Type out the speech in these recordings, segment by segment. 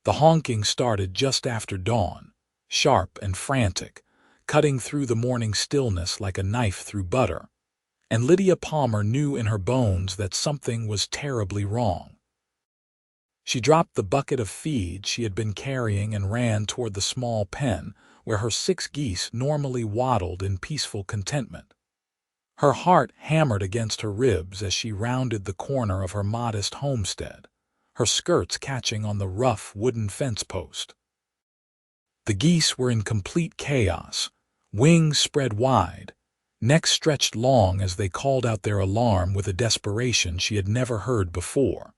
The honking started just after dawn, sharp and frantic, cutting through the morning stillness like a knife through butter. And Lydia Palmer knew in her bones that something was terribly wrong. She dropped the bucket of feed she had been carrying and ran toward the small pen where her 6 geese normally waddled in peaceful contentment. Her heart hammered against her ribs as she rounded the corner of her modest homestead, her skirts catching on the rough wooden fence post. The geese were in complete chaos, wings spread wide, necks stretched long as they called out their alarm with a desperation she had never heard before.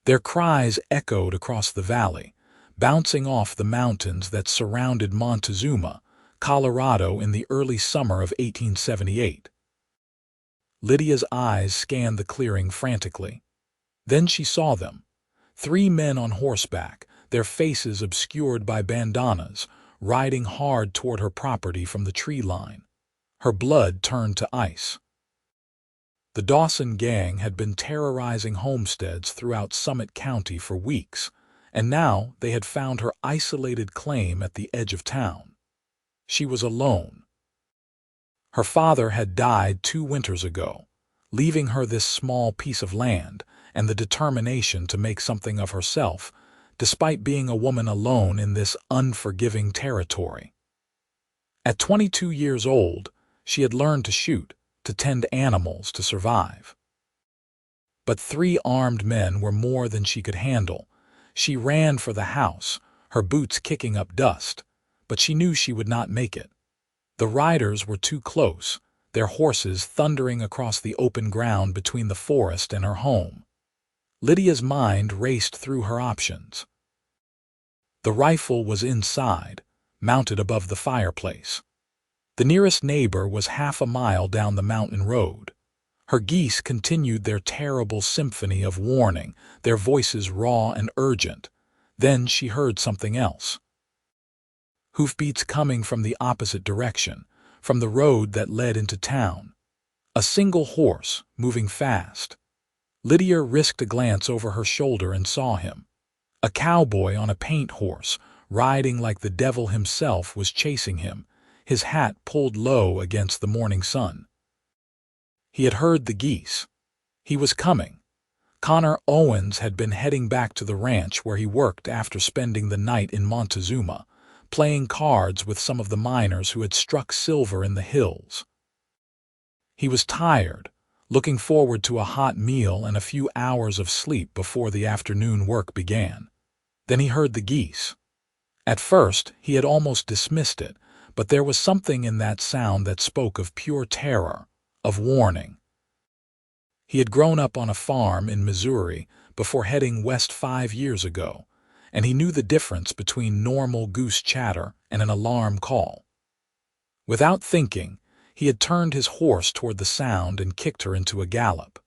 Their cries echoed across the valley, bouncing off the mountains that surrounded Montezuma, Colorado in the early summer of 1878. Lydia's eyes scanned the clearing frantically. Then she saw them, 3 men on horseback, their faces obscured by bandanas, riding hard toward her property from the tree line. Her blood turned to ice. The Dawson gang had been terrorizing homesteads throughout Summit County for weeks, and now they had found her isolated claim at the edge of town. She was alone. Her father had died 2 winters ago, leaving her this small piece of land and the determination to make something of herself, despite being a woman alone in this unforgiving territory. At 22 years old, she had learned to shoot, to tend animals, to survive. But 3 armed men were more than she could handle. She ran for the house, her boots kicking up dust, but she knew she would not make it. The riders were too close, their horses thundering across the open ground between the forest and her home. Lydia's mind raced through her options. The rifle was inside, mounted above the fireplace. The nearest neighbor was half a mile down the mountain road. Her geese continued their terrible symphony of warning, their voices raw and urgent. Then she heard something else. Hoofbeats coming from the opposite direction, from the road that led into town. A single horse, moving fast. Lydia risked a glance over her shoulder and saw him. A cowboy on a paint horse, riding like the devil himself, was chasing him, his hat pulled low against the morning sun. He had heard the geese. He was coming. Connor Owens had been heading back to the ranch where he worked after spending the night in Montezuma, playing cards with some of the miners who had struck silver in the hills. He was tired, looking forward to a hot meal and a few hours of sleep before the afternoon work began. Then he heard the geese. At first, he had almost dismissed it, but there was something in that sound that spoke of pure terror, of warning. He had grown up on a farm in Missouri before heading west 5 years ago, and he knew the difference between normal goose chatter and an alarm call. Without thinking, he had turned his horse toward the sound and kicked her into a gallop.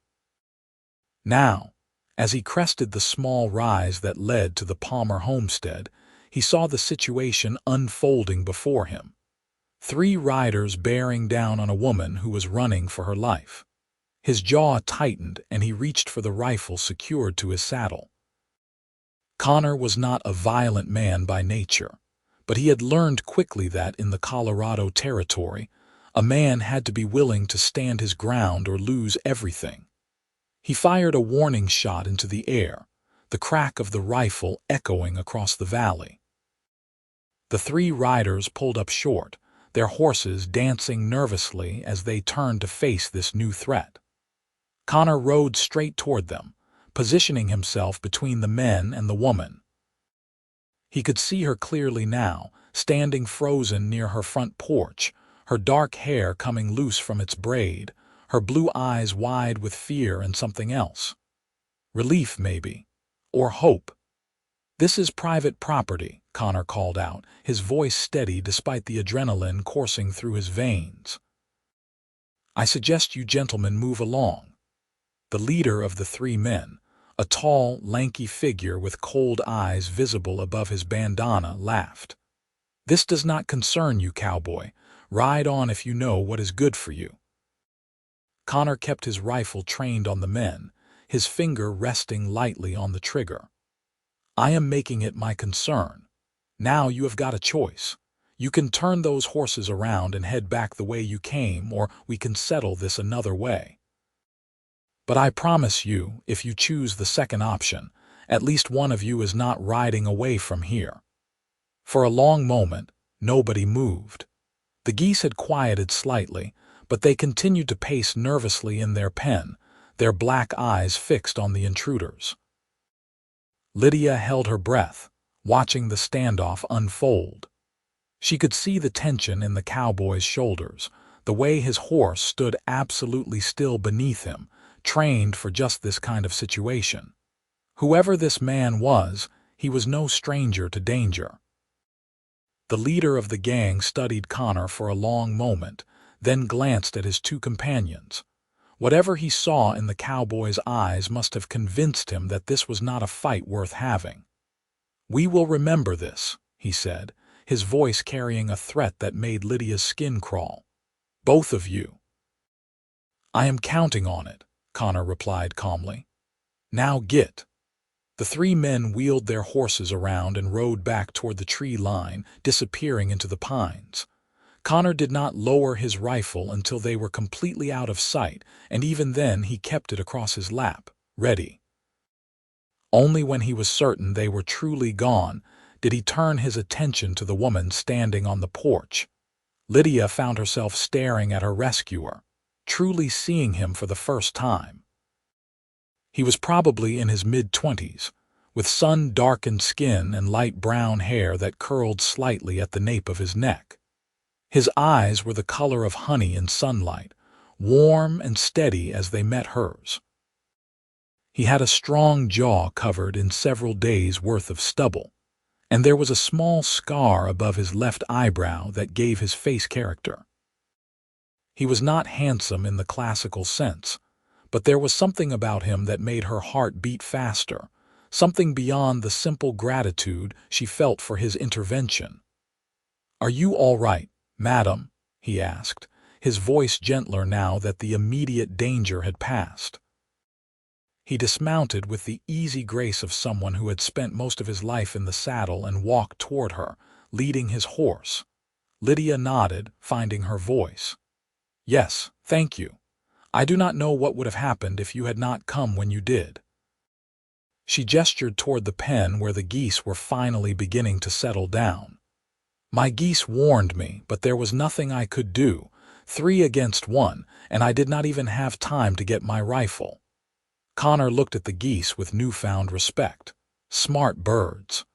Now, as he crested the small rise that led to the Palmer homestead, he saw the situation unfolding before him. 3 riders bearing down on a woman who was running for her life. His jaw tightened and he reached for the rifle secured to his saddle. Connor was not a violent man by nature, but he had learned quickly that in the Colorado territory, a man had to be willing to stand his ground or lose everything. He fired a warning shot into the air, the crack of the rifle echoing across the valley. The 3 riders pulled up short, their horses dancing nervously as they turned to face this new threat. Connor rode straight toward them, positioning himself between the men and the woman. He could see her clearly now, standing frozen near her front porch, her dark hair coming loose from its braid, her blue eyes wide with fear and something else. Relief, maybe. Or hope. "This is private property," Connor called out, his voice steady despite the adrenaline coursing through his veins. "I suggest you gentlemen move along." The leader of the 3 men, a tall, lanky figure with cold eyes visible above his bandana, laughed. "This does not concern you, cowboy. Ride on if you know what is good for you." Connor kept his rifle trained on the men, his finger resting lightly on the trigger. I am making it my concern. Now you have got a choice. You can turn those horses around and head back the way you came, or we can settle this another way. But I promise you, if you choose the second option, at least one of you is not riding away from here." For a long moment, nobody moved. The geese had quieted slightly, but they continued to pace nervously in their pen, their black eyes fixed on the intruders. Lydia held her breath, watching the standoff unfold. She could see the tension in the cowboy's shoulders, the way his horse stood absolutely still beneath him, trained for just this kind of situation. Whoever this man was, he was no stranger to danger. The leader of the gang studied Connor for a long moment, then glanced at his two companions. Whatever he saw in the cowboy's eyes must have convinced him that this was not a fight worth having. "We will remember this," he said, his voice carrying a threat that made Lydia's skin crawl. "Both of you." "I am counting on it," Connor replied calmly. "Now get." The three men wheeled their horses around and rode back toward the tree line, disappearing into the pines. Connor did not lower his rifle until they were completely out of sight, and even then he kept it across his lap, ready. Only when he was certain they were truly gone did he turn his attention to the woman standing on the porch. Lydia found herself staring at her rescuer, truly seeing him for the first time. He was probably in his mid-20s, with sun-darkened skin and light brown hair that curled slightly at the nape of his neck. His eyes were the color of honey in sunlight, warm and steady as they met hers. He had a strong jaw covered in several days' worth of stubble, and there was a small scar above his left eyebrow that gave his face character. He was not handsome in the classical sense, but there was something about him that made her heart beat faster, something beyond the simple gratitude she felt for his intervention. "Are you all right, madam?" he asked, his voice gentler now that the immediate danger had passed. He dismounted with the easy grace of someone who had spent most of his life in the saddle and walked toward her, leading his horse. Lydia nodded, finding her voice. "Yes, thank you. I do not know what would have happened if you had not come when you did." She gestured toward the pen where the geese were finally beginning to settle down. "My geese warned me, but there was nothing I could do. 3 against 1, and I did not even have time to get my rifle." Connor looked at the geese with newfound respect. Smart birds.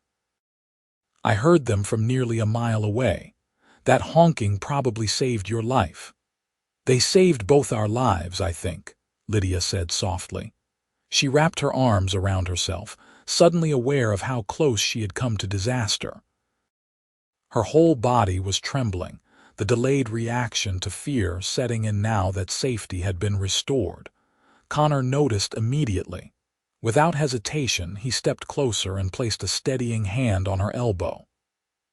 "I heard them from nearly a mile away. That honking probably saved your life." "They saved both our lives, I think," Lydia said softly. She wrapped her arms around herself, suddenly aware of how close she had come to disaster. Her whole body was trembling, the delayed reaction to fear setting in now that safety had been restored. Connor noticed immediately. Without hesitation, he stepped closer and placed a steadying hand on her elbow.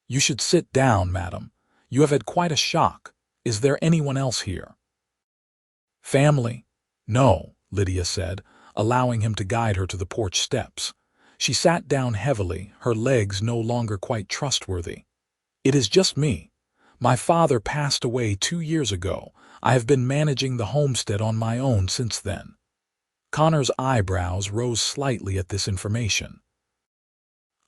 "You should sit down, madam. You have had quite a shock. Is there anyone else here?" "Family?" "No," Lydia said, allowing him to guide her to the porch steps. She sat down heavily, her legs no longer quite trustworthy. "It is just me. My father passed away 2 years ago. I have been managing the homestead on my own since then." Connor's eyebrows rose slightly at this information.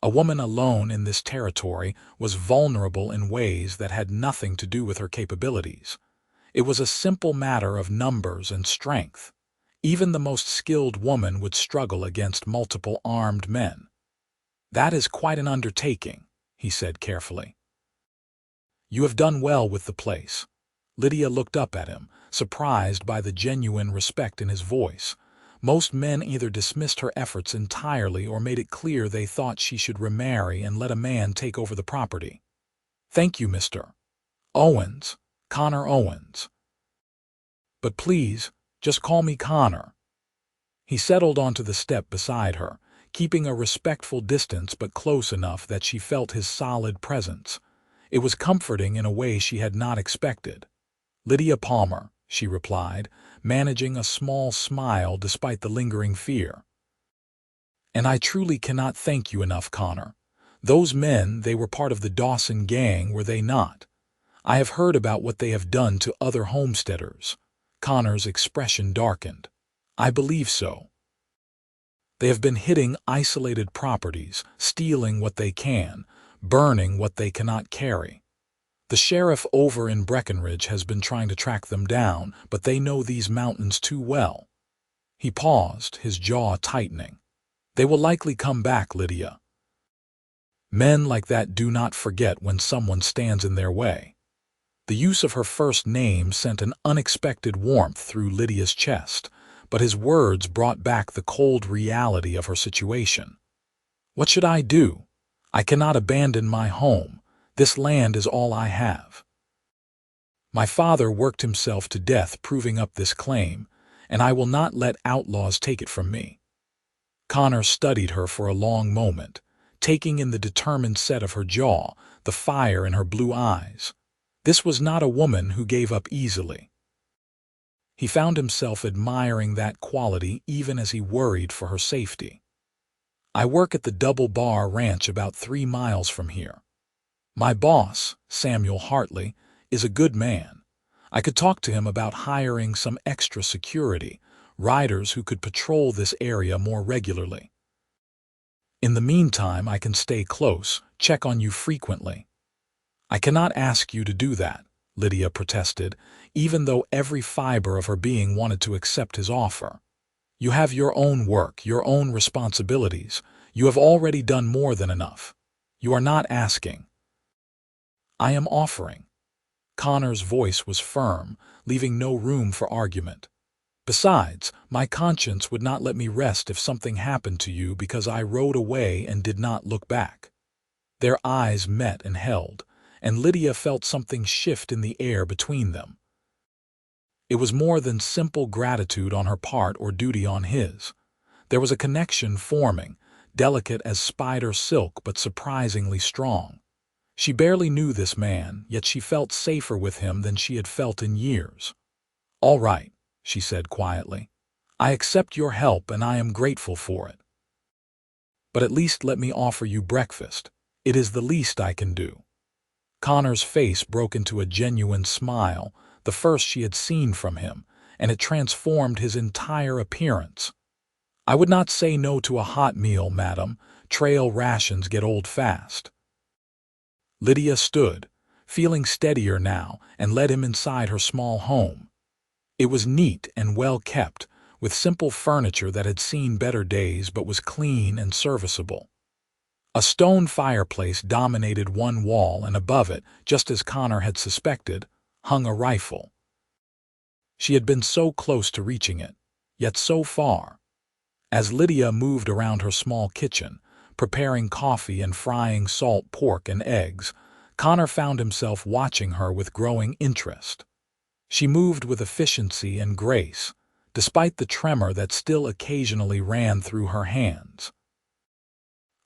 A woman alone in this territory was vulnerable in ways that had nothing to do with her capabilities. It was a simple matter of numbers and strength. Even the most skilled woman would struggle against multiple armed men. "That is quite an undertaking," he said carefully. "You have done well with the place." Lydia looked up at him, surprised by the genuine respect in his voice. Most men either dismissed her efforts entirely or made it clear they thought she should remarry and let a man take over the property. "Thank you, Mr. Owens. Connor Owens. But please, just call me Connor." He settled onto the step beside her, keeping a respectful distance but close enough that she felt his solid presence. It was comforting in a way she had not expected. "Lydia Palmer," she replied, managing a small smile despite the lingering fear. And I truly cannot thank you enough, Connor. Those men, they were part of the Dawson gang, were they not? I have heard about what they have done to other homesteaders. Connor's expression darkened. I believe so. They have been hitting isolated properties, stealing what they can, burning what they cannot carry. The sheriff over in Breckenridge has been trying to track them down, but they know these mountains too well. He paused, his jaw tightening. They will likely come back, Lydia. Men like that do not forget when someone stands in their way. The use of her first name sent an unexpected warmth through Lydia's chest, but his words brought back the cold reality of her situation. What should I do? I cannot abandon my home. This land is all I have. My father worked himself to death proving up this claim, and I will not let outlaws take it from me. Connor studied her for a long moment, taking in the determined set of her jaw, the fire in her blue eyes. This was not a woman who gave up easily. He found himself admiring that quality even as he worried for her safety. I work at the Double Bar Ranch about 3 miles from here. My boss, Samuel Hartley, is a good man. I could talk to him about hiring some extra security, riders who could patrol this area more regularly. In the meantime, I can stay close, check on you frequently. I cannot ask you to do that, Lydia protested, even though every fiber of her being wanted to accept his offer. You have your own work, your own responsibilities. You have already done more than enough. You are not asking. I am offering. Connor's voice was firm, leaving no room for argument. Besides, my conscience would not let me rest if something happened to you because I rode away and did not look back. Their eyes met and held, and Lydia felt something shift in the air between them. It was more than simple gratitude on her part or duty on his. There was a connection forming, delicate as spider silk but surprisingly strong. She barely knew this man, yet she felt safer with him than she had felt in years. All right, she said quietly. I accept your help and I am grateful for it. But at least let me offer you breakfast. It is the least I can do. Connor's face broke into a genuine smile, the first she had seen from him, and it transformed his entire appearance. I would not say no to a hot meal, madam. Trail rations get old fast. Lydia stood, feeling steadier now, and led him inside her small home. It was neat and well kept, with simple furniture that had seen better days but was clean and serviceable. A stone fireplace dominated one wall, and above it, just as Connor had suspected, hung a rifle. She had been so close to reaching it, yet so far. As Lydia moved around her small kitchen, preparing coffee and frying salt pork and eggs, Connor found himself watching her with growing interest. She moved with efficiency and grace, despite the tremor that still occasionally ran through her hands.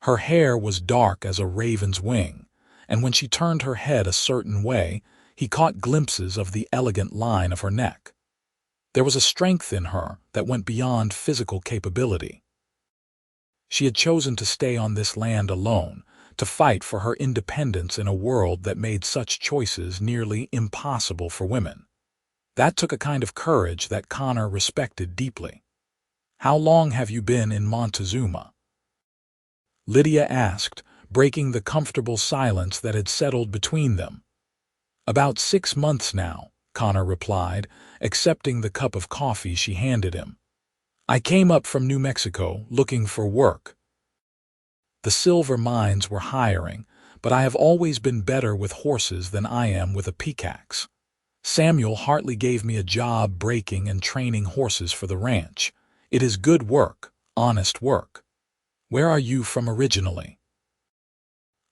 Her hair was dark as a raven's wing, and when she turned her head a certain way, he caught glimpses of the elegant line of her neck. There was a strength in her that went beyond physical capability. She had chosen to stay on this land alone, to fight for her independence in a world that made such choices nearly impossible for women. That took a kind of courage that Connor respected deeply. How long have you been in Montezuma? Lydia asked, breaking the comfortable silence that had settled between them. About 6 months now, Connor replied, accepting the cup of coffee she handed him. I came up from New Mexico looking for work. The silver mines were hiring, but I have always been better with horses than I am with a pickaxe. Samuel Hartley gave me a job breaking and training horses for the ranch. It is good work, honest work. Where are you from originally?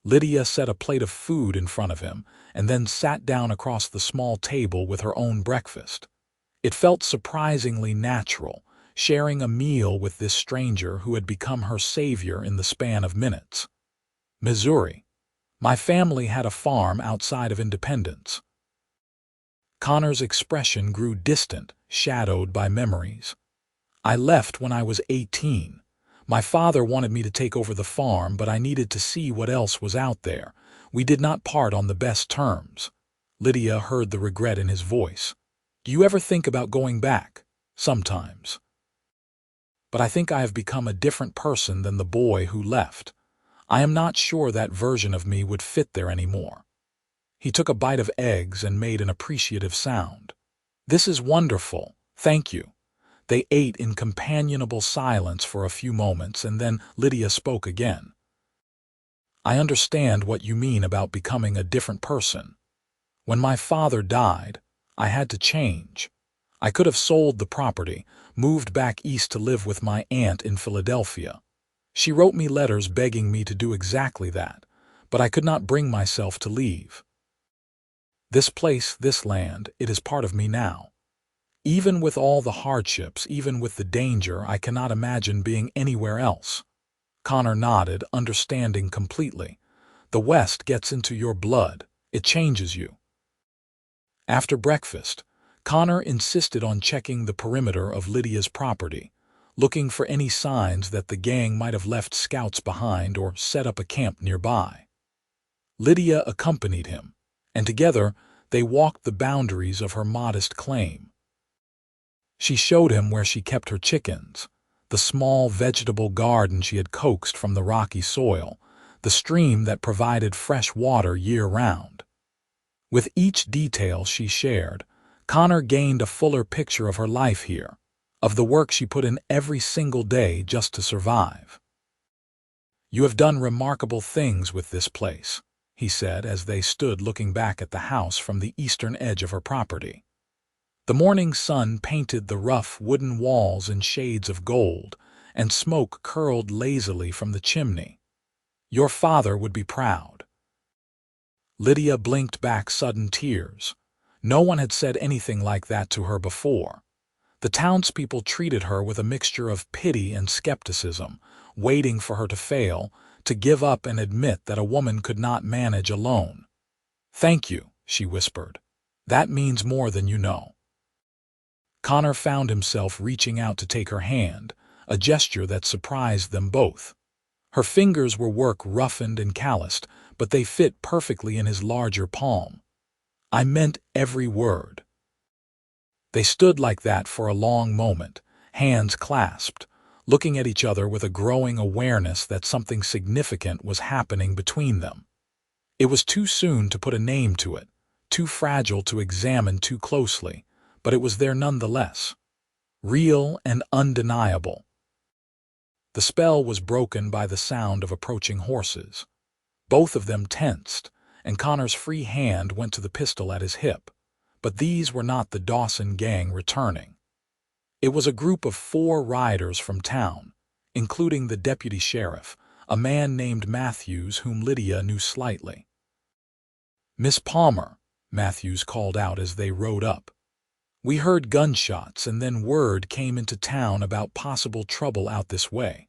Lydia set a plate of food in front of him and then sat down across the small table with her own breakfast. It felt surprisingly natural, sharing a meal with this stranger who had become her savior in the span of minutes. Missouri. My family had a farm outside of Independence. Connor's expression grew distant, shadowed by memories. I left when I was 18. My father wanted me to take over the farm, but I needed to see what else was out there. We did not part on the best terms." Lydia heard the regret in his voice. "Do you ever think about going back?" "Sometimes. But I think I have become a different person than the boy who left. I am not sure that version of me would fit there anymore." He took a bite of eggs and made an appreciative sound. "This is wonderful. Thank you." They ate in companionable silence for a few moments, and then Lydia spoke again. "I understand what you mean about becoming a different person. When my father died, I had to change. I could have sold the property, moved back east to live with my aunt in Philadelphia. She wrote me letters begging me to do exactly that, but I could not bring myself to leave. This place, this land, it is part of me now. Even with all the hardships, even with the danger, I cannot imagine being anywhere else." Connor nodded, understanding completely. "The West gets into your blood. It changes you." After breakfast, Connor insisted on checking the perimeter of Lydia's property, looking for any signs that the gang might have left scouts behind or set up a camp nearby. Lydia accompanied him, and together they walked the boundaries of her modest claim. She showed him where she kept her chickens, the small vegetable garden she had coaxed from the rocky soil, the stream that provided fresh water year-round. With each detail she shared, Connor gained a fuller picture of her life here, of the work she put in every single day just to survive. "You have done remarkable things with this place," he said as they stood looking back at the house from the eastern edge of her property. The morning sun painted the rough wooden walls in shades of gold, and smoke curled lazily from the chimney. "Your father would be proud." Lydia blinked back sudden tears. No one had said anything like that to her before. The townspeople treated her with a mixture of pity and skepticism, waiting for her to fail, to give up and admit that a woman could not manage alone. "Thank you," she whispered. "That means more than you know." Connor found himself reaching out to take her hand, a gesture that surprised them both. Her fingers were work roughened and calloused, but they fit perfectly in his larger palm. "I meant every word." They stood like that for a long moment, hands clasped, looking at each other with a growing awareness that something significant was happening between them. It was too soon to put a name to it, too fragile to examine too closely, but it was there nonetheless, real and undeniable. The spell was broken by the sound of approaching horses. Both of them tensed, and Connor's free hand went to the pistol at his hip. But these were not the Dawson gang returning. It was a group of 4 riders from town, including the deputy sheriff, a man named Matthews whom Lydia knew slightly. "Miss Palmer," Matthews called out as they rode up. "We heard gunshots and then word came into town about possible trouble out this way.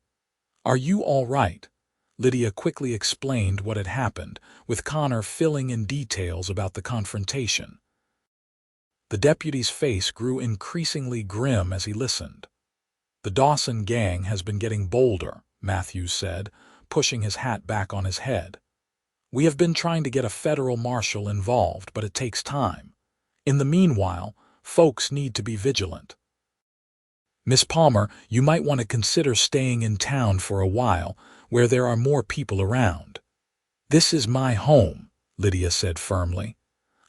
Are you all right?" Lydia quickly explained what had happened, with Connor filling in details about the confrontation. The deputy's face grew increasingly grim as he listened. "The Dawson gang has been getting bolder," Matthews said, pushing his hat back on his head. "We have been trying to get a federal marshal involved, but it takes time. In the meanwhile, folks need to be vigilant. Miss Palmer, you might want to consider staying in town for a while, where there are more people around." "This is my home," Lydia said firmly.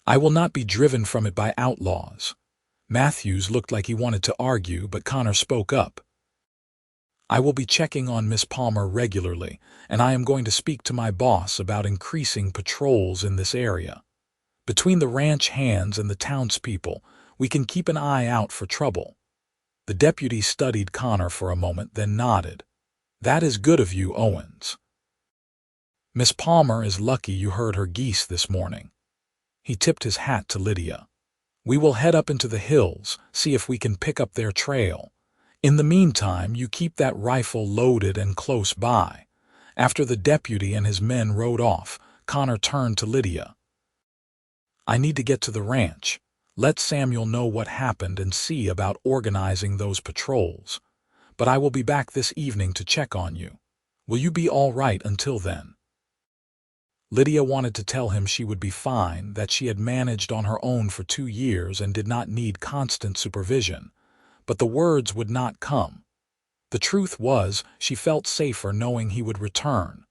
"I will not be driven from it by outlaws." Matthews looked like he wanted to argue, but Connor spoke up. "I will be checking on Miss Palmer regularly, and I am going to speak to my boss about increasing patrols in this area. Between the ranch hands and the townspeople, we can keep an eye out for trouble." The deputy studied Connor for a moment, then nodded. "That is good of you, Owens. Miss Palmer is lucky you heard her geese this morning." He tipped his hat to Lydia. "We will head up into the hills, see if we can pick up their trail. In the meantime, you keep that rifle loaded and close by." After the deputy and his men rode off, Connor turned to Lydia. "I need to get to the ranch. Let Samuel know what happened and see about organizing those patrols. but I will be back this evening to check on you. Will you be all right until then?" Lydia wanted to tell him she would be fine, that she had managed on her own for 2 years and did not need constant supervision, but the words would not come. The truth was, she felt safer knowing he would return.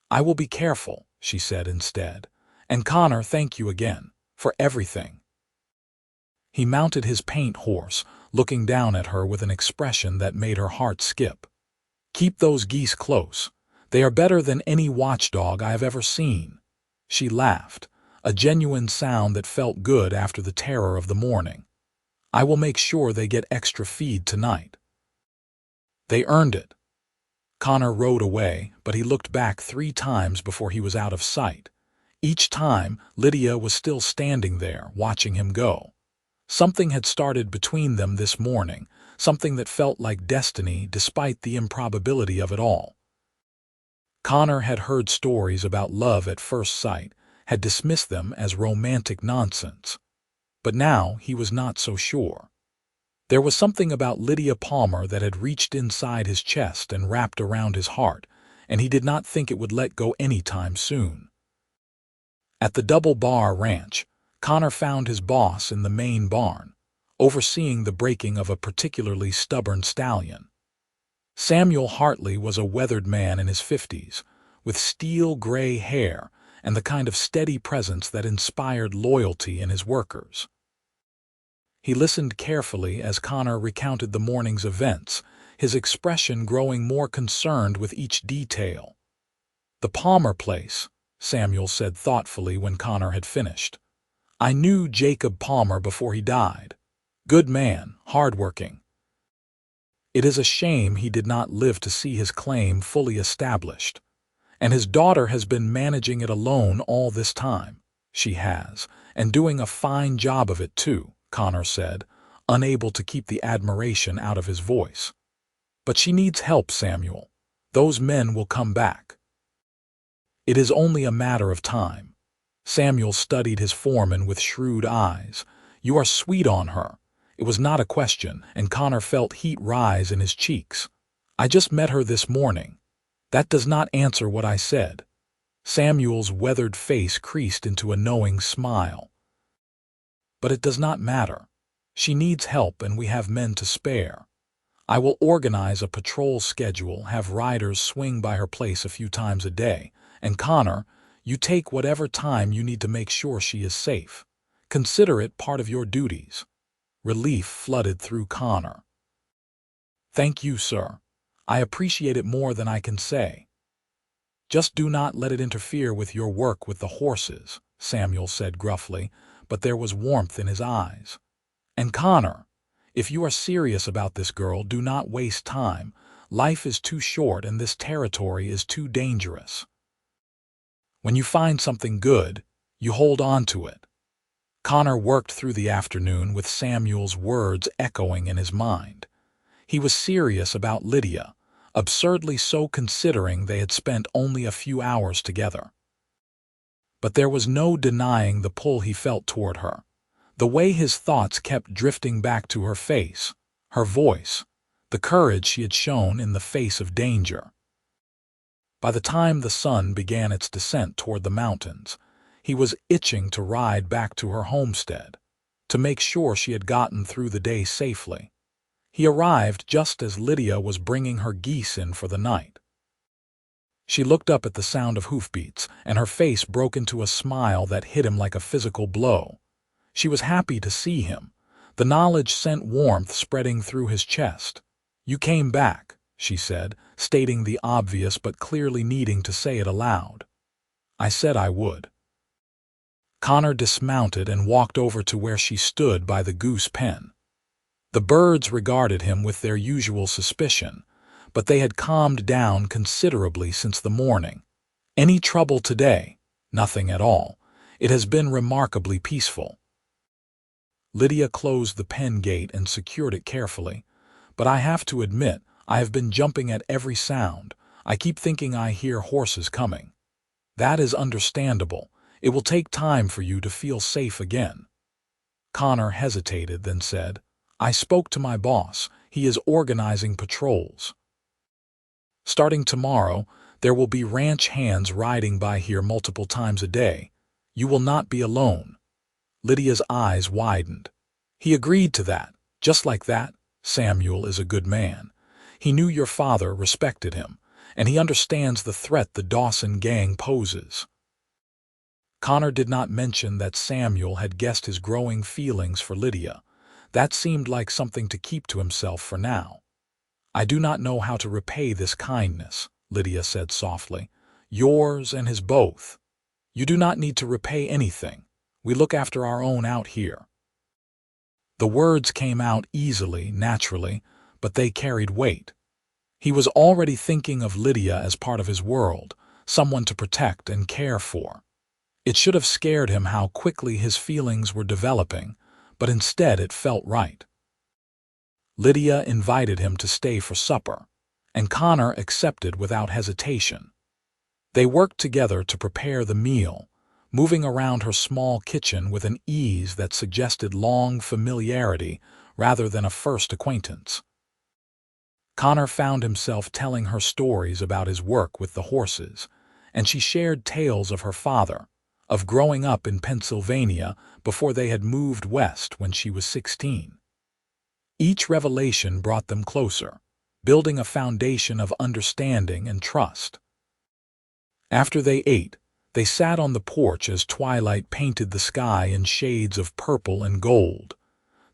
"I will be careful," she said instead. "And Connor, thank you again, for everything." He mounted his paint horse, looking down at her with an expression that made her heart skip. "Keep those geese close. They are better than any watchdog I have ever seen." She laughed, a genuine sound that felt good after the terror of the morning. "I will make sure they get extra feed tonight." "They earned it." Connor rode away, but he looked back 3 times before he was out of sight. Each time, Lydia was still standing there, watching him go. Something had started between them this morning, something that felt like destiny despite the improbability of it all. Connor had heard stories about love at first sight, had dismissed them as romantic nonsense. But now he was not so sure. There was something about Lydia Palmer that had reached inside his chest and wrapped around his heart, and he did not think it would let go anytime soon. At the Double Bar Ranch, Connor found his boss in the main barn, overseeing the breaking of a particularly stubborn stallion. Samuel Hartley was a weathered man in his 50s, with steel-gray hair and the kind of steady presence that inspired loyalty in his workers. He listened carefully as Connor recounted the morning's events, his expression growing more concerned with each detail. "The Palmer place," Samuel said thoughtfully when Connor had finished. "I knew Jacob Palmer before he died. Good man, hardworking. It is a shame he did not live to see his claim fully established. And his daughter has been managing it alone all this time." "She has, and doing a fine job of it too," Connor said, unable to keep the admiration out of his voice. "But she needs help, Samuel. Those men will come back. It is only a matter of time." Samuel studied his foreman with shrewd eyes. "You are sweet on her." It was not a question, and Connor felt heat rise in his cheeks. "I just met her this morning." "That does not answer what I said." Samuel's weathered face creased into a knowing smile. "But it does not matter. She needs help and we have men to spare. I will organize a patrol schedule, have riders swing by her place a few times a day, and Connor, you take whatever time you need to make sure she is safe. Consider it part of your duties." Relief flooded through Connor. "Thank you, sir. I appreciate it more than I can say." "Just do not let it interfere with your work with the horses," Samuel said gruffly, but there was warmth in his eyes. "And Connor, if you are serious about this girl, do not waste time. Life is too short and this territory is too dangerous. When you find something good, you hold on to it." Connor worked through the afternoon with Samuel's words echoing in his mind. He was serious about Lydia, absurdly so considering they had spent only a few hours together. But there was no denying the pull he felt toward her, the way his thoughts kept drifting back to her face, her voice, the courage she had shown in the face of danger. By the time the sun began its descent toward the mountains, he was itching to ride back to her homestead, to make sure she had gotten through the day safely. He arrived just as Lydia was bringing her geese in for the night. She looked up at the sound of hoofbeats, and her face broke into a smile that hit him like a physical blow. She was happy to see him. The knowledge sent warmth spreading through his chest. "You came back," she said, stating the obvious but clearly needing to say it aloud. "I said I would." Connor dismounted and walked over to where she stood by the goose pen. The birds regarded him with their usual suspicion, but they had calmed down considerably since the morning. "Any trouble today?" "Nothing at all. It has been remarkably peaceful." Lydia closed the pen gate and secured it carefully. "But I have to admit, I have been jumping at every sound. I keep thinking I hear horses coming." "That is understandable. It will take time for you to feel safe again." Connor hesitated, then said, "I spoke to my boss. He is organizing patrols. Starting tomorrow, there will be ranch hands riding by here multiple times a day. You will not be alone." Lydia's eyes widened. "He agreed to that. Just like that? Samuel is a good man. He knew your father respected him, and he understands the threat the Dawson gang poses." Connor did not mention that Samuel had guessed his growing feelings for Lydia. That seemed like something to keep to himself for now. "I do not know how to repay this kindness," Lydia said softly. "Yours and his both. You do not need to repay anything. We look after our own out here." The words came out easily, naturally, but they carried weight. He was already thinking of Lydia as part of his world, someone to protect and care for. It should have scared him how quickly his feelings were developing, but instead it felt right. Lydia invited him to stay for supper, and Connor accepted without hesitation. They worked together to prepare the meal, moving around her small kitchen with an ease that suggested long familiarity rather than a first acquaintance. Connor found himself telling her stories about his work with the horses, and she shared tales of her father, of growing up in Pennsylvania before they had moved west when she was 16. Each revelation brought them closer, building a foundation of understanding and trust. After they ate, they sat on the porch as twilight painted the sky in shades of purple and gold.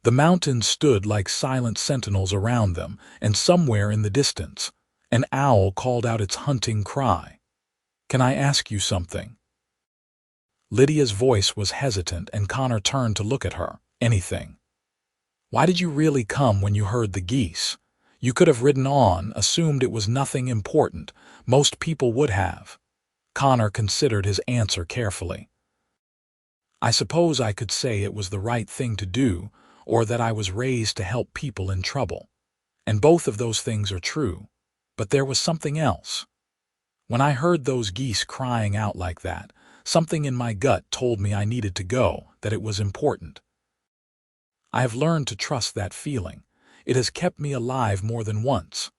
The mountains stood like silent sentinels around them, and somewhere in the distance, an owl called out its hunting cry. "Can I ask you something?" Lydia's voice was hesitant, and Connor turned to look at her. "Anything." "Why did you really come when you heard the geese? You could have ridden on, assumed it was nothing important. Most people would have." Connor considered his answer carefully. "I suppose I could say it was the right thing to do, or that I was raised to help people in trouble. And both of those things are true. But there was something else. When I heard those geese crying out like that, something in my gut told me I needed to go, that it was important. I have learned to trust that feeling. It has kept me alive more than once."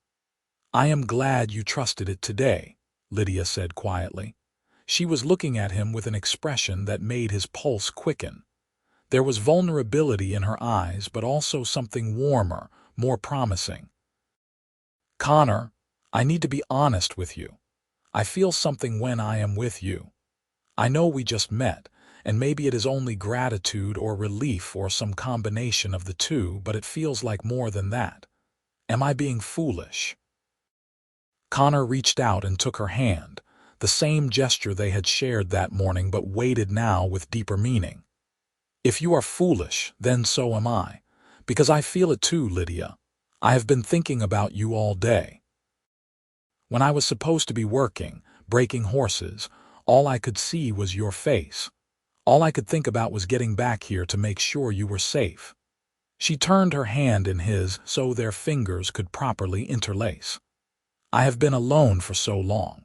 "I am glad you trusted it today," Lydia said quietly. She was looking at him with an expression that made his pulse quicken. There was vulnerability in her eyes, but also something warmer, more promising. "Connor, I need to be honest with you. I feel something when I am with you. I know we just met, and maybe it is only gratitude or relief or some combination of the two, but it feels like more than that. Am I being foolish?" Connor reached out and took her hand, the same gesture they had shared that morning but weighted now with deeper meaning. "If you are foolish, then so am I, because I feel it too, Lydia. I have been thinking about you all day. When I was supposed to be working, breaking horses, all I could see was your face. All I could think about was getting back here to make sure you were safe." She turned her hand in his so their fingers could properly interlace. "I have been alone for so long.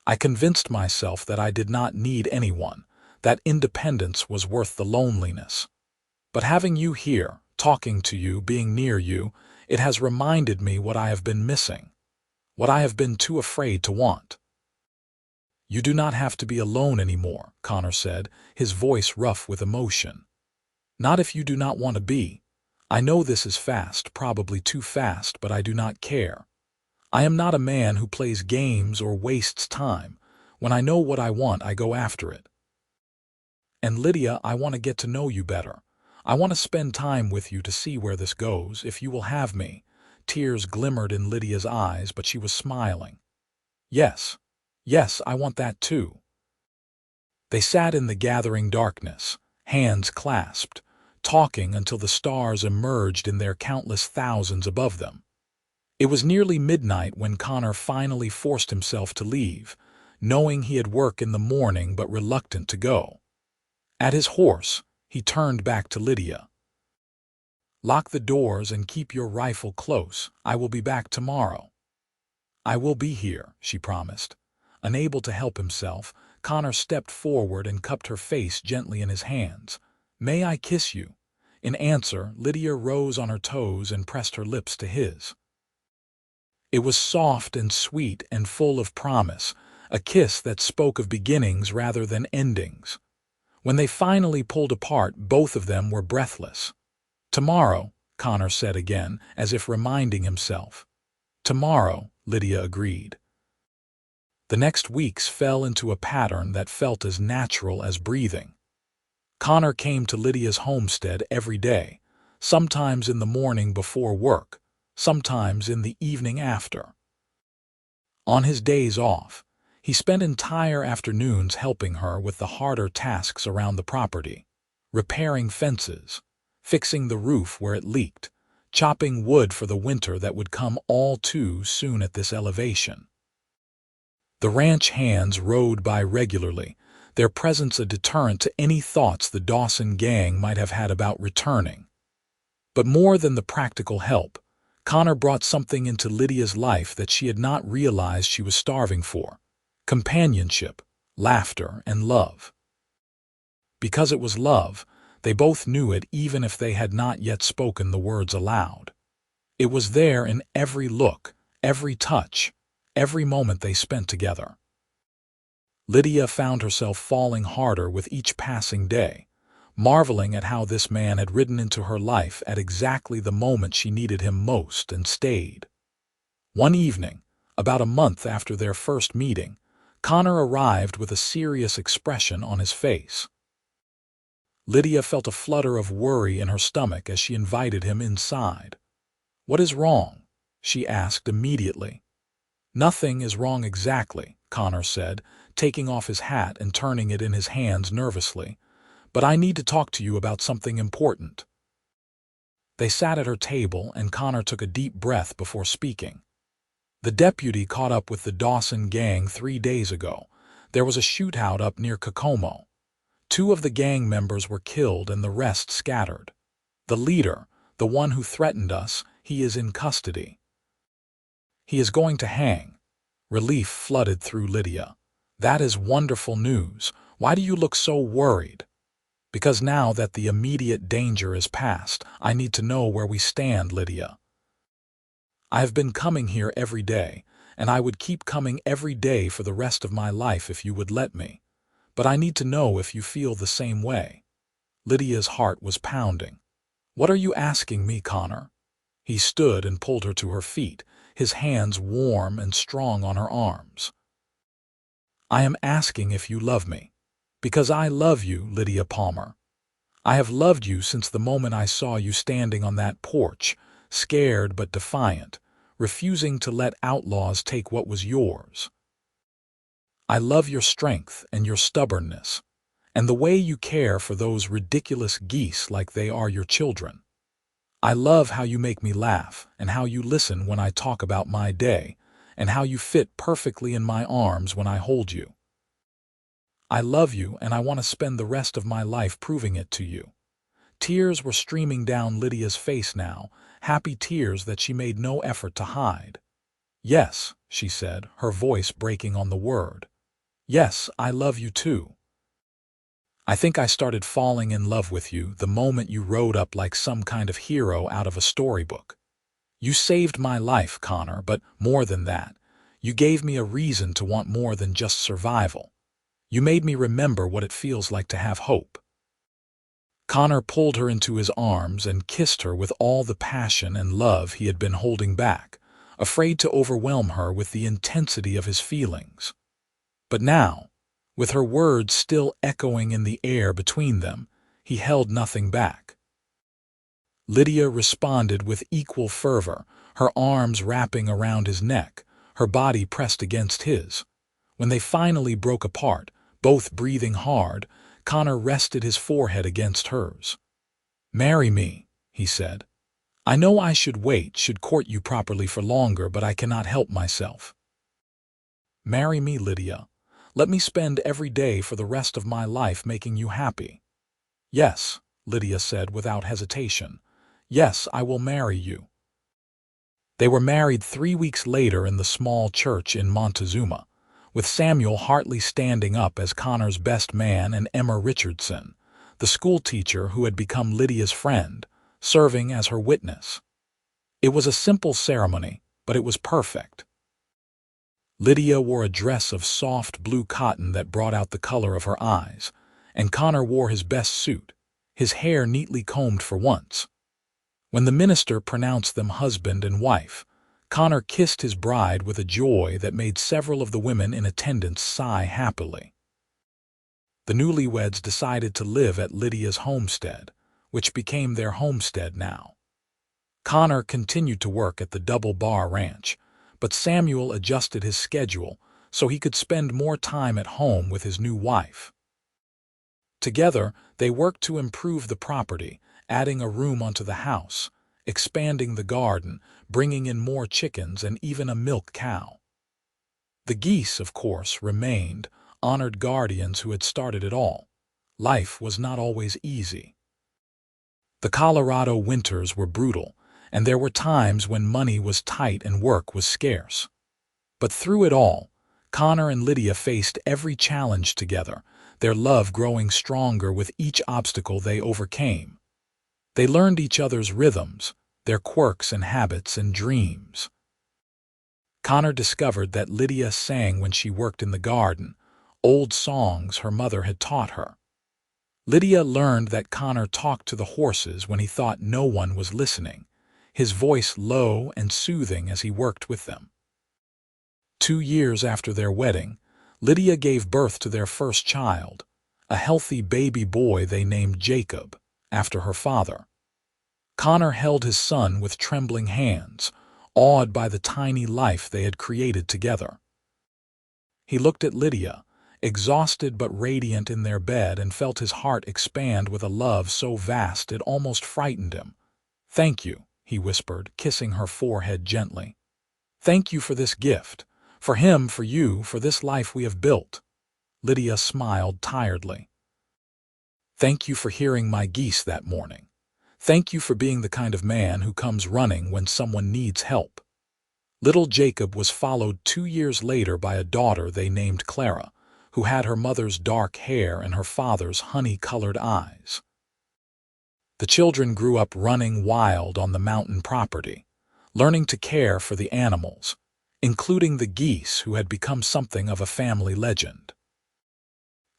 I convinced myself that I did not need anyone, that independence was worth the loneliness. But having you here, talking to you, being near you, it has reminded me what I have been missing, what I have been too afraid to want." "You do not have to be alone anymore," Connor said, his voice rough with emotion. "Not if you do not want to be. I know this is fast, probably too fast, but I do not care. I am not a man who plays games or wastes time. When I know what I want, I go after it. And Lydia, I want to get to know you better. I want to spend time with you to see where this goes, if you will have me." Tears glimmered in Lydia's eyes, but she was smiling. "Yes, yes, I want that too." They sat in the gathering darkness, hands clasped, talking until the stars emerged in their countless thousands above them. It was nearly midnight when Connor finally forced himself to leave, knowing he had work in the morning but reluctant to go. At his horse, he turned back to Lydia. "Lock the doors and keep your rifle close. I will be back tomorrow." "I will be here," she promised. Unable to help himself, Connor stepped forward and cupped her face gently in his hands. "May I kiss you? In answer, Lydia rose on her toes and pressed her lips to his. It was soft and sweet and full of promise, a kiss that spoke of beginnings rather than endings. When they finally pulled apart, both of them were breathless. "Tomorrow," Connor said again, as if reminding himself. "Tomorrow," Lydia agreed. The next weeks fell into a pattern that felt as natural as breathing. Connor came to Lydia's homestead every day, sometimes in the morning before work, sometimes in the evening after. On his days off, he spent entire afternoons helping her with the harder tasks around the property, repairing fences, fixing the roof where it leaked, chopping wood for the winter that would come all too soon at this elevation. The ranch hands rode by regularly, their presence a deterrent to any thoughts the Dawson gang might have had about returning. But more than the practical help, Connor brought something into Lydia's life that she had not realized she was starving for: companionship, laughter, and love. Because it was love, they both knew it even if they had not yet spoken the words aloud. It was there in every look, every touch, every moment they spent together. Lydia found herself falling harder with each passing day, marveling at how this man had ridden into her life at exactly the moment she needed him most and stayed. One evening, about a month after their first meeting, Connor arrived with a serious expression on his face. Lydia felt a flutter of worry in her stomach as she invited him inside. "What is wrong?" she asked immediately. "Nothing is wrong exactly," Connor said, taking off his hat and turning it in his hands nervously. "But I need to talk to you about something important." They sat at her table and Connor took a deep breath before speaking. "The deputy caught up with the Dawson gang 3 days ago. There was a shootout up near Kokomo. 2 of the gang members were killed and the rest scattered. The leader, the one who threatened us, he is in custody. He is going to hang." Relief flooded through Lydia. "That is wonderful news. Why do you look so worried?" "Because now that the immediate danger is past, I need to know where we stand, Lydia. I have been coming here every day, and I would keep coming every day for the rest of my life if you would let me. But I need to know if you feel the same way." Lydia's heart was pounding. "What are you asking me, Connor?" He stood and pulled her to her feet, his hands warm and strong on her arms. "I am asking if you love me. Because I love you, Lydia Palmer. I have loved you since the moment I saw you standing on that porch, scared but defiant, refusing to let outlaws take what was yours. I love your strength and your stubbornness, and the way you care for those ridiculous geese like they are your children. I love how you make me laugh and how you listen when I talk about my day, and how you fit perfectly in my arms when I hold you. I love you, and I want to spend the rest of my life proving it to you." Tears were streaming down Lydia's face now, happy tears that she made no effort to hide. "Yes," she said, her voice breaking on the word. "Yes, I love you too. I think I started falling in love with you the moment you rode up like some kind of hero out of a storybook. You saved my life, Connor, but more than that, you gave me a reason to want more than just survival. You made me remember what it feels like to have hope." Connor pulled her into his arms and kissed her with all the passion and love he had been holding back, afraid to overwhelm her with the intensity of his feelings. But now, with her words still echoing in the air between them, he held nothing back. Lydia responded with equal fervor, her arms wrapping around his neck, her body pressed against his. When they finally broke apart, both breathing hard, Connor rested his forehead against hers. "Marry me," he said. "I know I should wait, should court you properly for longer, but I cannot help myself. Marry me, Lydia. Let me spend every day for the rest of my life making you happy." "Yes," Lydia said without hesitation. "Yes, I will marry you." They were married 3 weeks later in the small church in Montezuma, with Samuel Hartley standing up as Connor's best man and Emma Richardson, the schoolteacher who had become Lydia's friend, serving as her witness. It was a simple ceremony, but it was perfect. Lydia wore a dress of soft blue cotton that brought out the color of her eyes, and Connor wore his best suit, his hair neatly combed for once. When the minister pronounced them husband and wife, Connor kissed his bride with a joy that made several of the women in attendance sigh happily. The newlyweds decided to live at Lydia's homestead, which became their homestead now. Connor continued to work at the Double Bar Ranch, but Samuel adjusted his schedule so he could spend more time at home with his new wife. Together, they worked to improve the property, adding a room onto the house, expanding the garden, bringing in more chickens and even a milk cow. The Geese, of course, remained, honored guardians who had started it all. Life was not always easy. The Colorado winters were brutal, and there were times when money was tight and work was scarce. But through it all, Connor and Lydia faced every challenge together, their love growing stronger with each obstacle they overcame. They learned each other's rhythms, their quirks and habits and dreams. Connor discovered that Lydia sang when she worked in the garden, old songs her mother had taught her. Lydia learned that Connor talked to the horses when he thought no one was listening, his voice low and soothing as he worked with them. 2 years after their wedding, Lydia gave birth to their first child, a healthy baby boy they named Jacob, after her father. Connor held his son with trembling hands, awed by the tiny life they had created together. He looked at Lydia, exhausted but radiant in their bed, and felt his heart expand with a love so vast it almost frightened him. "Thank you," he whispered, kissing her forehead gently. "Thank you for this gift, for him, for you, for this life we have built." Lydia smiled tiredly. "Thank you for hearing my geese that morning. Thank you for being the kind of man who comes running when someone needs help." Little Jacob was followed 2 years later by a daughter they named Clara, who had her mother's dark hair and her father's honey-colored eyes. The children grew up running wild on the mountain property, learning to care for the animals, including the geese who had become something of a family legend.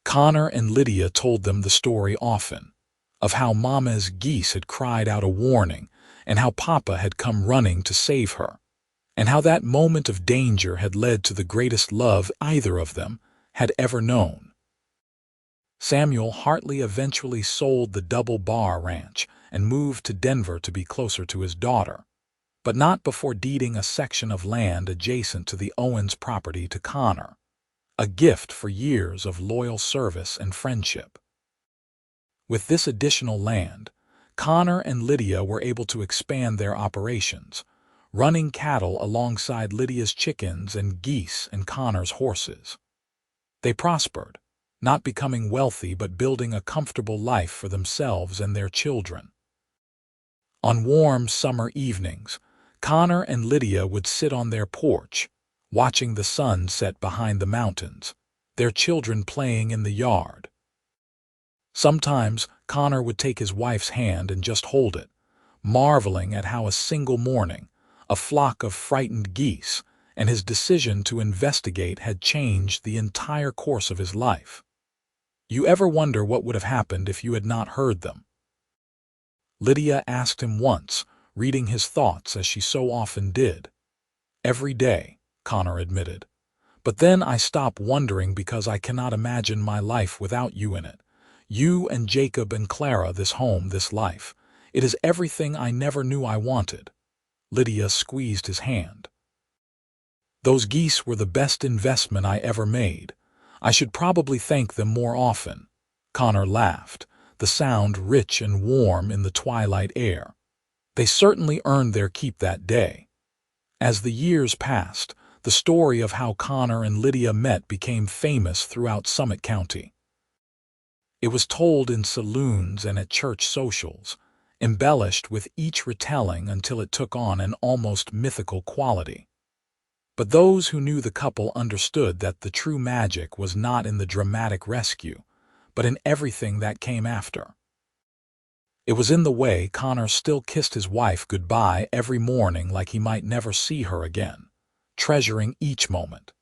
Connor and Lydia told them the story often, of how Mama's geese had cried out a warning and how Papa had come running to save her, and how that moment of danger had led to the greatest love either of them had ever known. Samuel Hartley eventually sold the Double Bar Ranch and moved to Denver to be closer to his daughter, but not before deeding a section of land adjacent to the Owens property to Connor, a gift for years of loyal service and friendship. With this additional land, Connor and Lydia were able to expand their operations, running cattle alongside Lydia's chickens and geese and Connor's horses. They prospered, not becoming wealthy but building a comfortable life for themselves and their children. On warm summer evenings, Connor and Lydia would sit on their porch, watching the sun set behind the mountains, their children playing in the yard. Sometimes Connor would take his wife's hand and just hold it, marveling at how a single morning, a flock of frightened geese, and his decision to investigate had changed the entire course of his life. "You ever wonder what would have happened if you had not heard them?" Lydia asked him once, reading his thoughts as she so often did. "Every day," Connor admitted. "But then I stop wondering because I cannot imagine my life without you in it. You and Jacob and Clara, this home, this life. It is everything I never knew I wanted." Lydia squeezed his hand. "Those geese were the best investment I ever made. I should probably thank them more often." Connor laughed, the sound rich and warm in the twilight air. "They certainly earned their keep that day." As the years passed, the story of how Connor and Lydia met became famous throughout Summit County. It was told in saloons and at church socials, embellished with each retelling until it took on an almost mythical quality. But those who knew the couple understood that the true magic was not in the dramatic rescue, but in everything that came after. It was in the way Connor still kissed his wife goodbye every morning like he might never see her again, treasuring each moment.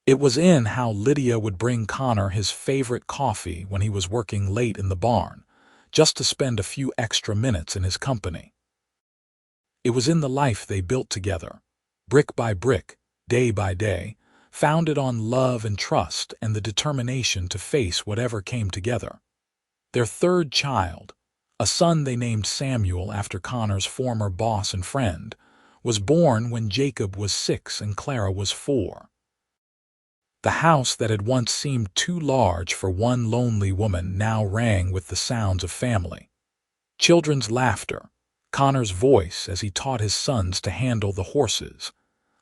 It was in how Lydia would bring Connor his favorite coffee when he was working late in the barn, just to spend a few extra minutes in his company. It was in the life they built together, brick by brick, day by day, founded on love and trust and the determination to face whatever came together. Their third child, a son they named Samuel after Connor's former boss and friend, was born when Jacob was 6 and Clara was 4. The house that had once seemed too large for one lonely woman now rang with the sounds of family. Children's laughter, Connor's voice as he taught his sons to handle the horses,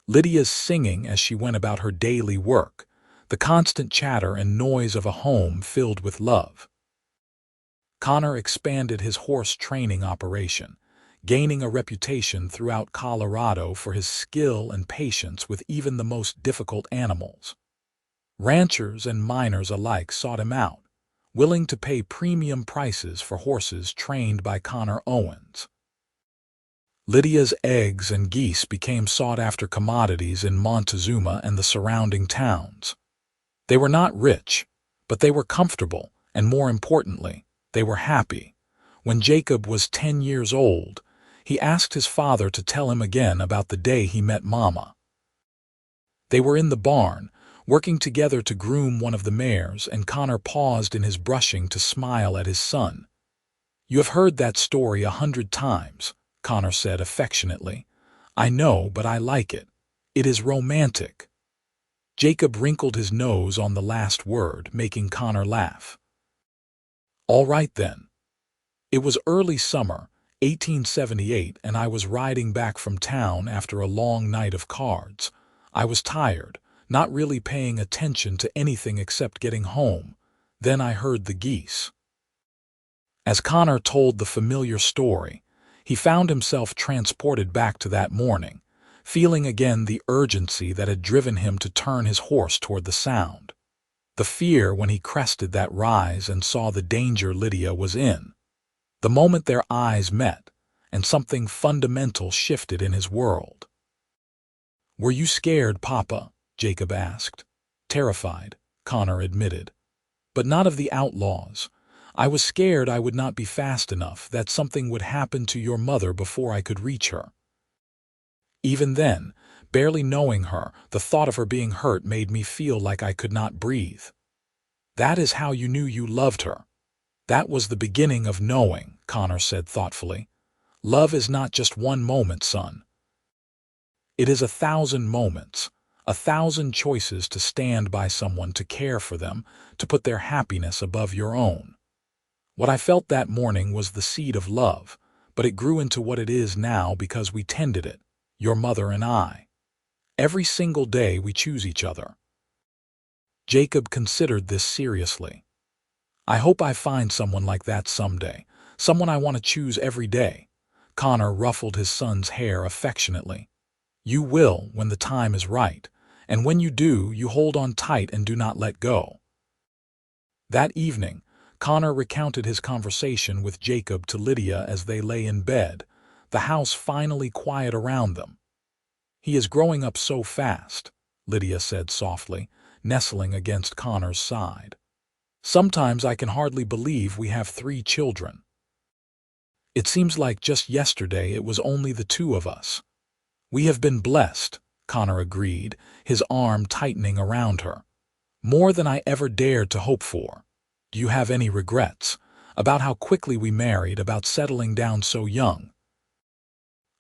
Lydia's singing as she went about her daily work, the constant chatter and noise of a home filled with love. Connor expanded his horse training operation, gaining a reputation throughout Colorado for his skill and patience with even the most difficult animals. Ranchers and miners alike sought him out, willing to pay premium prices for horses trained by Connor Owens. Lydia's eggs and geese became sought-after commodities in Montezuma and the surrounding towns. They were not rich, but they were comfortable, and more importantly, they were happy. When Jacob was 10 years old, he asked his father to tell him again about the day he met Mama. They were in the barn, working together to groom one of the mares, and Connor paused in his brushing to smile at his son. "You have heard that story 100 times, Connor said affectionately. "I know, but I like it. It is romantic." Jacob wrinkled his nose on the last word, making Connor laugh. "All right then." It was early summer, 1878, and I was riding back from town after a long night of cards. I was tired, not really paying attention to anything except getting home. Then I heard the geese. As Connor told the familiar story, he found himself transported back to that morning, feeling again the urgency that had driven him to turn his horse toward the sound. The fear when he crested that rise and saw the danger Lydia was in. The moment their eyes met, and something fundamental shifted in his world. "Were you scared, Papa?" Jacob asked. "Terrified," Connor admitted. "But not of the outlaws. I was scared I would not be fast enough, that something would happen to your mother before I could reach her." Even then, barely knowing her, the thought of her being hurt made me feel like I could not breathe. "That is how you knew you loved her." "That was the beginning of knowing," Connor said thoughtfully. "Love is not just one moment, son. It is 1,000 moments, 1,000 choices to stand by someone, to care for them, to put their happiness above your own." What I felt that morning was the seed of love, but it grew into what it is now because we tended it, your mother and I. Every single day we choose each other. Jacob considered this seriously. "I hope I find someone like that someday, someone I want to choose every day." Connor ruffled his son's hair affectionately. "You will when the time is right, and when you do, you hold on tight and do not let go." That evening, Connor recounted his conversation with Jacob to Lydia as they lay in bed, the house finally quiet around them. "He is growing up so fast," Lydia said softly, nestling against Connor's side. "Sometimes I can hardly believe we have 3 children. It seems like just yesterday it was only the 2 of us." "We have been blessed," Connor agreed, his arm tightening around her. "More than I ever dared to hope for." "Do you have any regrets? About how quickly we married, about settling down so young?"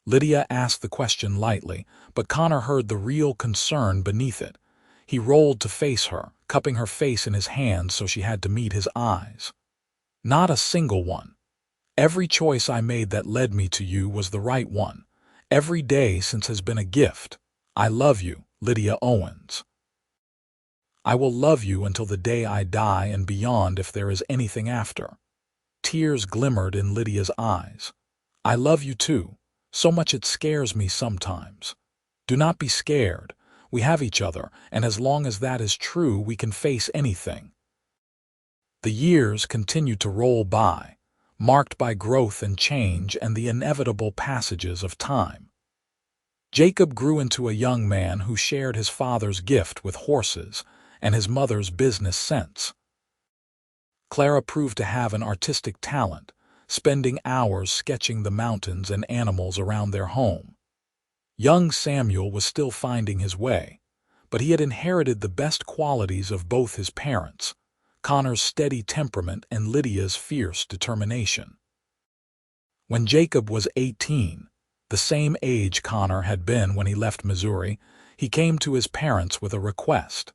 Lydia asked the question lightly, but Connor heard the real concern beneath it. He rolled to face her, cupping her face in his hands so she had to meet his eyes. "Not a single one. Every choice I made that led me to you was the right one. Every day since has been a gift. I love you, Lydia Owens. I will love you until the day I die and beyond if there is anything after." Tears glimmered in Lydia's eyes. "I love you too, so much it scares me sometimes." "Do not be scared. We have each other, and as long as that is true, we can face anything." The years continued to roll by, marked by growth and change and the inevitable passages of time. Jacob grew into a young man who shared his father's gift with horses and his mother's business sense. Clara proved to have an artistic talent, spending hours sketching the mountains and animals around their home. Young Samuel was still finding his way, but he had inherited the best qualities of both his parents, Connor's steady temperament and Lydia's fierce determination. When Jacob was 18, the same age Connor had been when he left Missouri, he came to his parents with a request.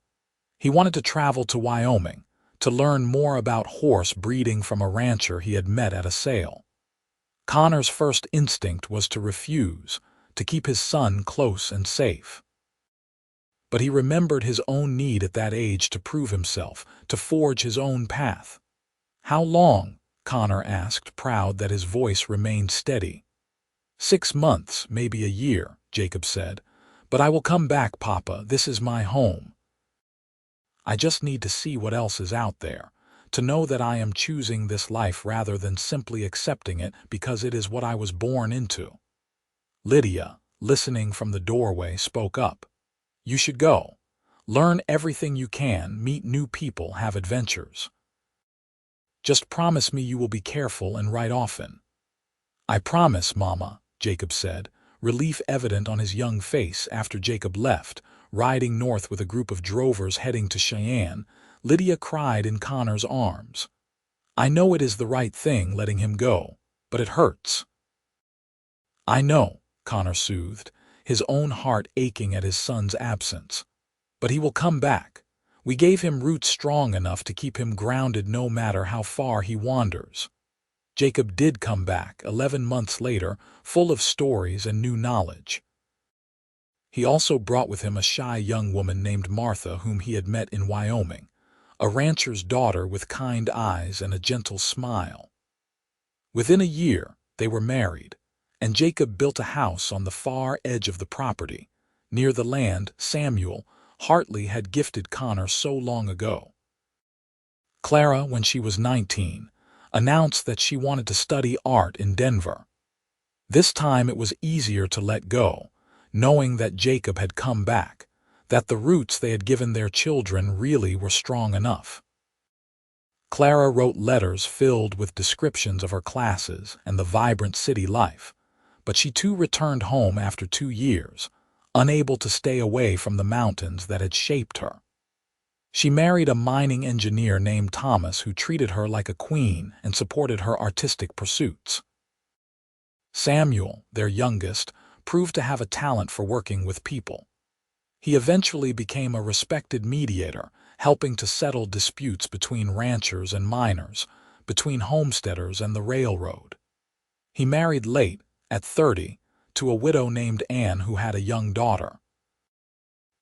He wanted to travel to Wyoming, to learn more about horse breeding from a rancher he had met at a sale. Connor's first instinct was to refuse, to keep his son close and safe. But he remembered his own need at that age to prove himself, to forge his own path. "How long?" Connor asked, proud that his voice remained steady. 6 months, maybe a year," Jacob said. "But I will come back, Papa. This is my home. I just need to see what else is out there, to know that I am choosing this life rather than simply accepting it because it is what I was born into." Lydia, listening from the doorway, spoke up. "You should go. Learn everything you can, meet new people, have adventures. Just promise me you will be careful and write often." "I promise, Mama," Jacob said, relief evident on his young face. After Jacob left, riding north with a group of drovers heading to Cheyenne, Lydia cried in Connor's arms. "I know it is the right thing letting him go, but it hurts." "I know," Connor soothed, his own heart aching at his son's absence. "But he will come back. We gave him roots strong enough to keep him grounded no matter how far he wanders." Jacob did come back 11 months later, full of stories and new knowledge. He also brought with him a shy young woman named Martha whom he had met in Wyoming, a rancher's daughter with kind eyes and a gentle smile. Within a year, they were married, and Jacob built a house on the far edge of the property, near the land Samuel Hartley had gifted Connor so long ago. Clara, when she was 19, announced that she wanted to study art in Denver. This time it was easier to let go, knowing that Jacob had come back, that the roots they had given their children really were strong enough. Clara wrote letters filled with descriptions of her classes and the vibrant city life, but she too returned home after 2 years, unable to stay away from the mountains that had shaped her. She married a mining engineer named Thomas who treated her like a queen and supported her artistic pursuits. Samuel, their youngest, proved to have a talent for working with people. He eventually became a respected mediator, helping to settle disputes between ranchers and miners, between homesteaders and the railroad. He married late, at 30, to a widow named Anne who had a young daughter.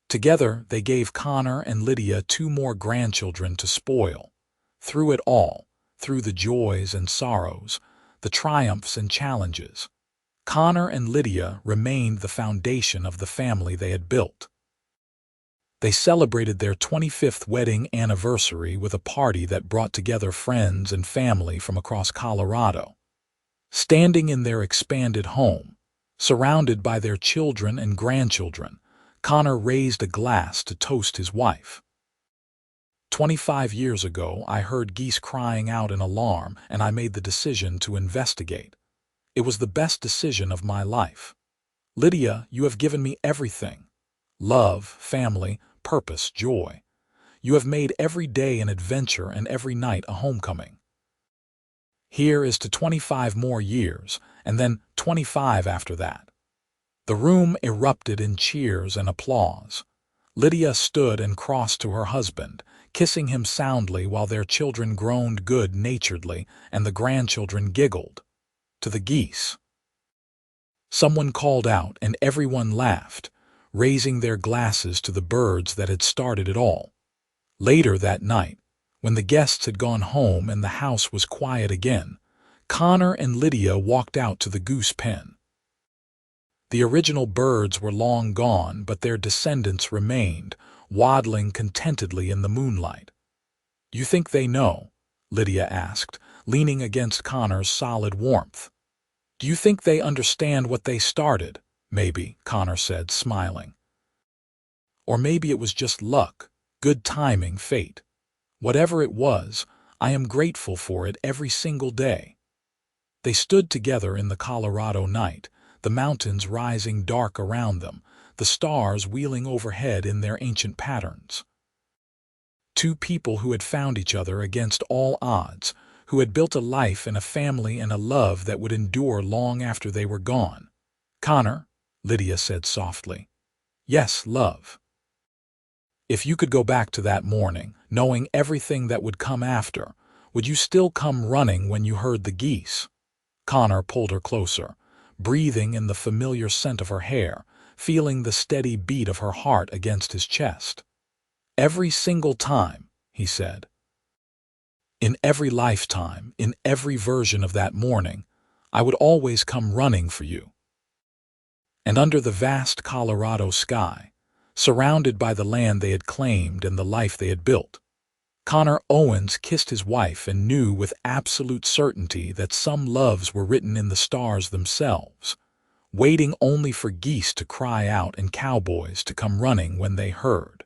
Together, they gave Connor and Lydia 2 more grandchildren to spoil. Through it all, through the joys and sorrows, the triumphs and challenges, Connor and Lydia remained the foundation of the family they had built. They celebrated their 25th wedding anniversary with a party that brought together friends and family from across Colorado. Standing in their expanded home, surrounded by their children and grandchildren, Connor raised a glass to toast his wife. 25 years ago, I heard Geese crying out in alarm, and I made the decision to investigate. It was the best decision of my life. Lydia, you have given me everything. Love, family, purpose, joy. You have made every day an adventure and every night a homecoming. Here is to 25 more years, and then 25 after that. The room erupted in cheers and applause. Lydia stood and crossed to her husband, kissing him soundly while their children groaned good-naturedly and the grandchildren giggled. To the geese. Someone called out and everyone laughed, raising their glasses to the birds that had started it all. Later that night, when the guests had gone home and the house was quiet again, Connor and Lydia walked out to the goose pen. The original birds were long gone, but their descendants remained, waddling contentedly in the moonlight. "You think they know?" Lydia asked, leaning against Connor's solid warmth. Do you think they understand what they started? Maybe, Connor said, smiling. Or maybe it was just luck, good timing, fate. Whatever it was, I am grateful for it every single day. They stood together in the Colorado night, the mountains rising dark around them, the stars wheeling overhead in their ancient patterns. Two people who had found each other against all odds, who had built a life and a family and a love that would endure long after they were gone. Connor, Lydia said softly. Yes, love. If you could go back to that morning, knowing everything that would come after, would you still come running when you heard the geese? Connor pulled her closer, breathing in the familiar scent of her hair, feeling the steady beat of her heart against his chest. Every single time, he said. In every lifetime, in every version of that morning, I would always come running for you. And under the vast Colorado sky, surrounded by the land they had claimed and the life they had built, Connor Owens kissed his wife and knew with absolute certainty that some loves were written in the stars themselves, waiting only for geese to cry out and cowboys to come running when they heard.